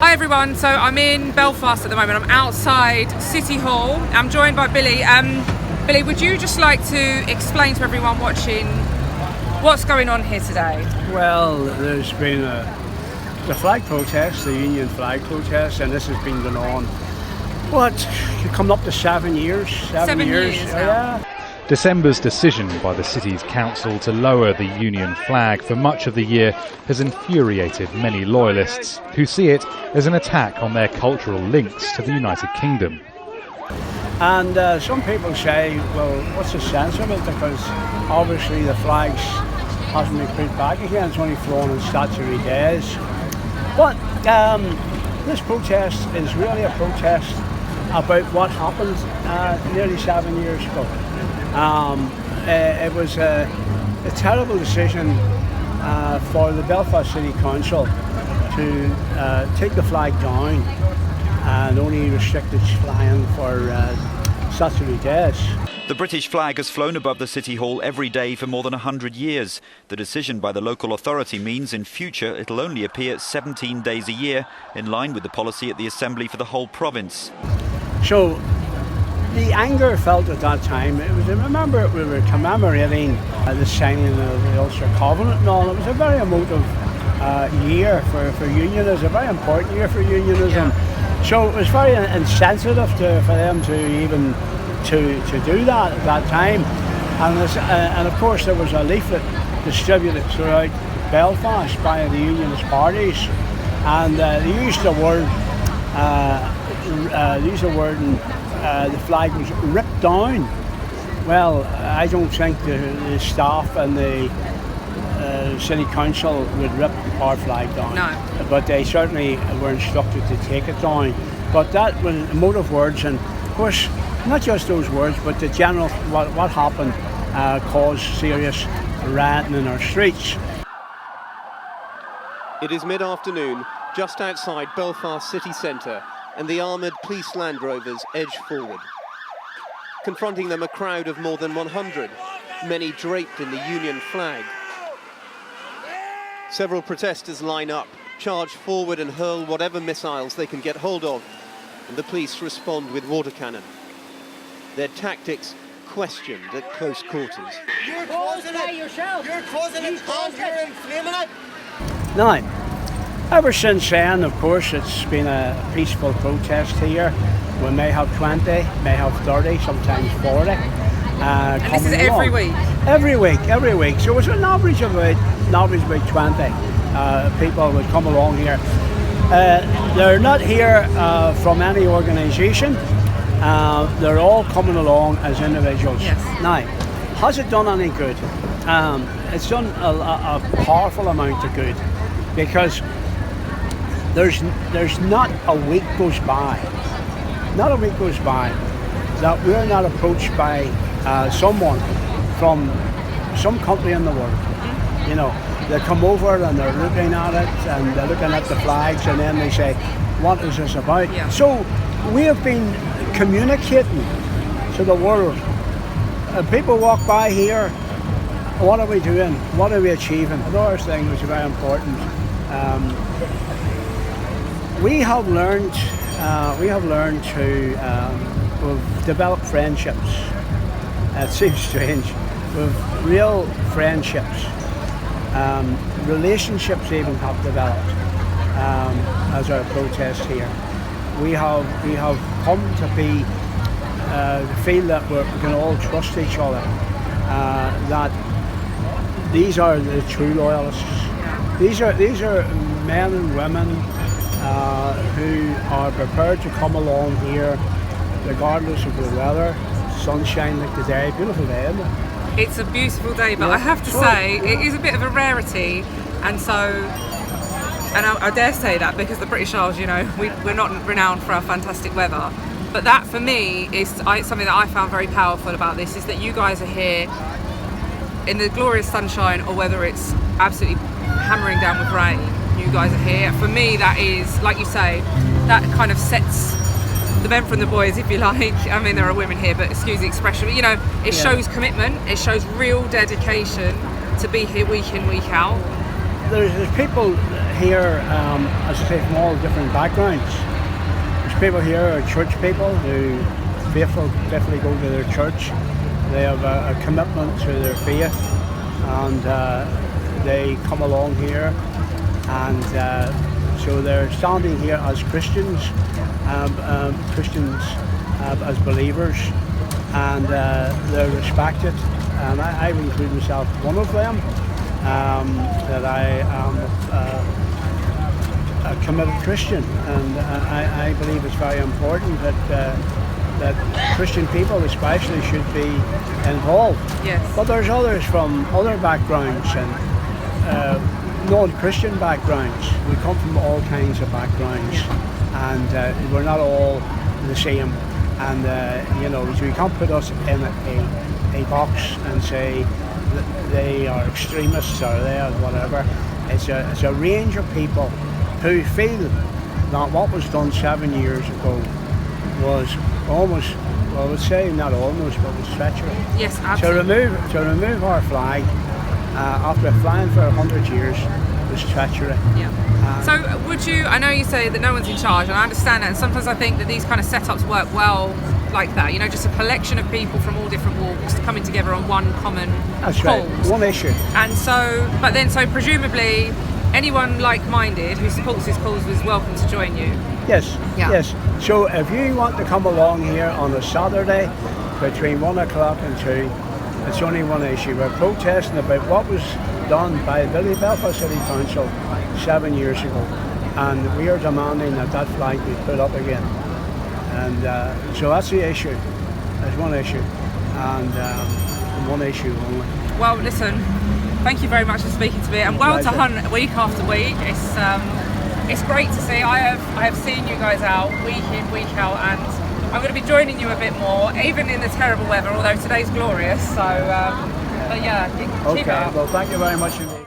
Hi everyone, so I'm in Belfast at the moment. I'm outside City Hall. I'm joined by Billy. Billy, would you just like to explain to everyone watching what's going on here today? Well, there's been the flag protest, the Union flag protest, and this has been going on, coming up to 7 years? 7 years now. Yeah. December's decision by the city's council to lower the Union flag for much of the year has infuriated many loyalists who see it as an attack on their cultural links to the United Kingdom. And some people say, well, what's the sense of it? Because obviously the flags hasn't been put back again, it's only flown on statutory days. But this protest is really a protest about what happened nearly 7 years ago. It was a terrible decision for the Belfast City Council to take the flag down and only restrict its flying for statutory days. The British flag has flown above the City Hall every day for more than 100 years. The decision by the local authority means in future it'll only appear 17 days a year, in line with the policy at the Assembly for the whole province. So the anger felt at that time, remember we were commemorating the signing of the Ulster Covenant and all. It was a very emotive year for unionism, a very important year for unionism. Yeah. So it was very insensitive for them to even to do that at that time. And of course there was a leaflet distributed throughout Belfast by the unionist parties, and they used the word the flag was ripped down. Well, I don't think the staff and the City Council would rip our flag down. No. But they certainly were instructed to take it down. But that was emotive words, and of course, not just those words, but the general, what happened caused serious rioting in our streets. It is mid-afternoon, just outside Belfast city centre, and the armoured police Land Rovers edge forward. Confronting them a crowd of more than 100, many draped in the Union flag. Several protesters line up, charge forward and hurl whatever missiles they can get hold of, and the police respond with water cannon. Their tactics questioned at close quarters. You're causing it yourself. You're causing it and you're inflaming it. Now, ever since then, of course, it's been a peaceful protest here. We may have 20, may have 30, sometimes 40. And this is every week? Every week. So it's an average of about 20 people would come along here. They're not here from any organisation. They're all coming along as individuals. Yes. Now, has it done any good? It's done a powerful amount of good, because there's not a week goes by that we're not approached by someone from some country in the world. You know, they come over and they're looking at it and they're looking at the flags, and then they say, what is this about? Yeah. So we have been communicating to the world. People walk by here, what are we doing? What are we achieving? Another thing which is very important. We have learned to we've developed friendships. It seems strange. We've real friendships. Relationships even have developed as our protest here. We have come to feel that we can all trust each other. That these are the true loyalists. These are men and women who are prepared to come along here regardless of the weather. Sunshine like today, beautiful day, isn't it? It's a beautiful day, but I have to say it is a bit of a rarity, and I dare say that because the British Isles, you know, we're not renowned for our fantastic weather. But that for me is something that I found very powerful about this, is that you guys are here in the glorious sunshine, or whether it's absolutely hammering down with rain, you guys are here. For me, that is, like you say, that kind of sets the men from the boys, if you like. I mean, there are women here, but excuse the expression, but, you know, it shows commitment, it shows real dedication to be here week in, week out. There's people here, as I say, from all different backgrounds. There's people here who are church people who faithfully go to their church. They have a commitment to their faith, and they come along here, and so they're standing here as Christians, as believers, and they're respected. And I would include myself one of them, that I am a committed Christian, and I believe it's very important that Christian people especially should be involved. Yes. But there's others from other backgrounds and non-Christian backgrounds. We come from all kinds of backgrounds, and we're not all the same. And so you can't put us in a box and say that they are extremists or they are whatever. It's a range of people who feel that what was done 7 years ago was almost, well, I would say not almost, but was treachery. Yes, absolutely. To remove our flag after flying for 100 years was treachery. Yeah. So would you, I know you say that no one's in charge, and I understand that, and sometimes I think that these kind of setups work well like that, just a collection of people from all different walks coming together on one common That's cause. Right, one issue. And so, so presumably anyone like-minded who supports this cause is welcome to join you. Yes, Yeah. yes. So if you want to come along here on a Saturday between 1 o'clock and 2, it's only one issue. We're protesting about what was done by the Belfast City Council 7 years ago, and we are demanding that flag be put up again. And so that's the issue. There's one issue, and one issue only. Well, listen, thank you very much for speaking to me, and well to hunt week after week. It's great to see. I have seen you guys out week in, week out, and I'm going to be joining you a bit more, even in the terrible weather, although today's glorious. So, but yeah, keep it up. Well, thank you very much indeed.